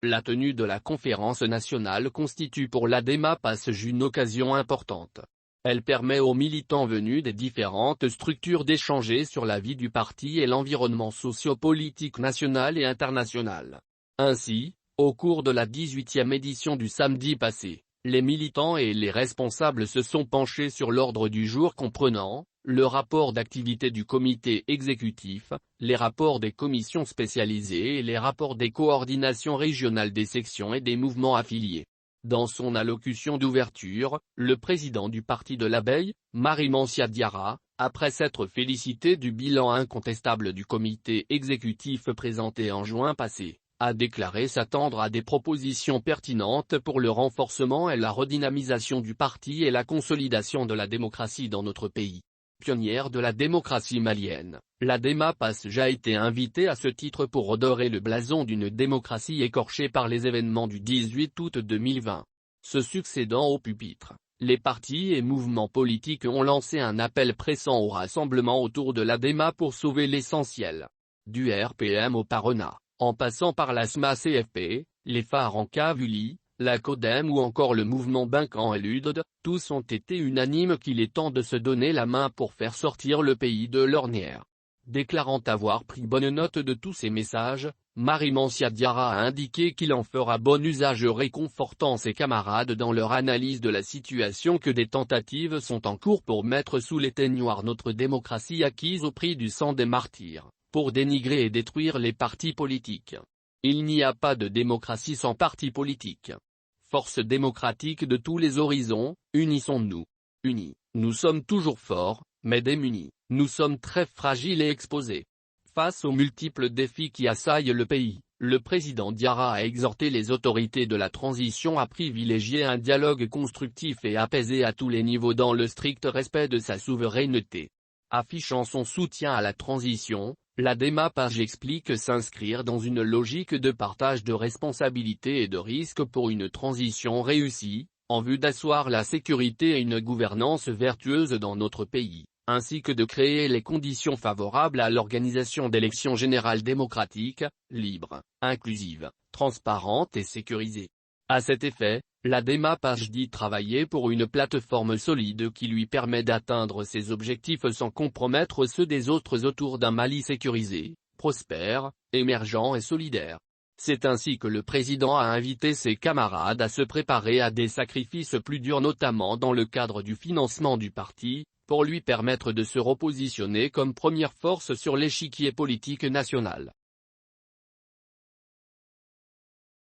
La tenue de la conférence nationale constitue pour l'ADEMA PASJ une occasion importante. Elle permet aux militants venus des différentes structures d'échanger sur la vie du parti et l'environnement socio-politique national et international. Ainsi, au cours de la 18e édition du samedi passé, les militants et les responsables se sont penchés sur l'ordre du jour comprenant le rapport d'activité du comité exécutif, les rapports des commissions spécialisées et les rapports des coordinations régionales des sections et des mouvements affiliés. Dans son allocution d'ouverture, le président du Parti de l'Abeille, Marie-Mancia Diarra, après s'être félicité du bilan incontestable du comité exécutif présenté en juin passé, a déclaré s'attendre à des propositions pertinentes pour le renforcement et la redynamisation du parti et la consolidation de la démocratie dans notre pays. Pionnière de la démocratie malienne, l'ADEMA PASJ a été invitée à ce titre pour redorer le blason d'une démocratie écorchée par les événements du 18 août 2020. Se succédant au pupitre, les partis et mouvements politiques ont lancé un appel pressant au rassemblement autour de l'ADEMA pour sauver l'essentiel. Du RPM au Parena, en passant par la SMA-CFP, les phares en Cavuli, la CODEM ou encore le mouvement Binkan et l'UDD, tous ont été unanimes qu'il est temps de se donner la main pour faire sortir le pays de l'ornière. Déclarant avoir pris bonne note de tous ces messages, Marie-Mancia Diarra a indiqué qu'il en fera bon usage réconfortant ses camarades dans leur analyse de la situation que des tentatives sont en cours pour mettre sous l'éteignoir notre démocratie acquise au prix du sang des martyrs, pour dénigrer et détruire les partis politiques. Il n'y a pas de démocratie sans parti politique. Force démocratique de tous les horizons, unissons-nous. Unis, nous sommes toujours forts, mais démunis, nous sommes très fragiles et exposés. Face aux multiples défis qui assaillent le pays, le président Diarra a exhorté les autorités de la transition à privilégier un dialogue constructif et apaisé à tous les niveaux dans le strict respect de sa souveraineté. Affichant son soutien à la transition, l'ADEMA PASJ explique s'inscrire dans une logique de partage de responsabilités et de risques pour une transition réussie, en vue d'asseoir la sécurité et une gouvernance vertueuse dans notre pays, ainsi que de créer les conditions favorables à l'organisation d'élections générales démocratiques, libres, inclusives, transparentes et sécurisées. À cet effet, l'ADEMA PASJ dit travailler pour une plateforme solide qui lui permet d'atteindre ses objectifs sans compromettre ceux des autres autour d'un Mali sécurisé, prospère, émergent et solidaire. C'est ainsi que le président a invité ses camarades à se préparer à des sacrifices plus durs notamment dans le cadre du financement du parti, pour lui permettre de se repositionner comme première force sur l'échiquier politique national.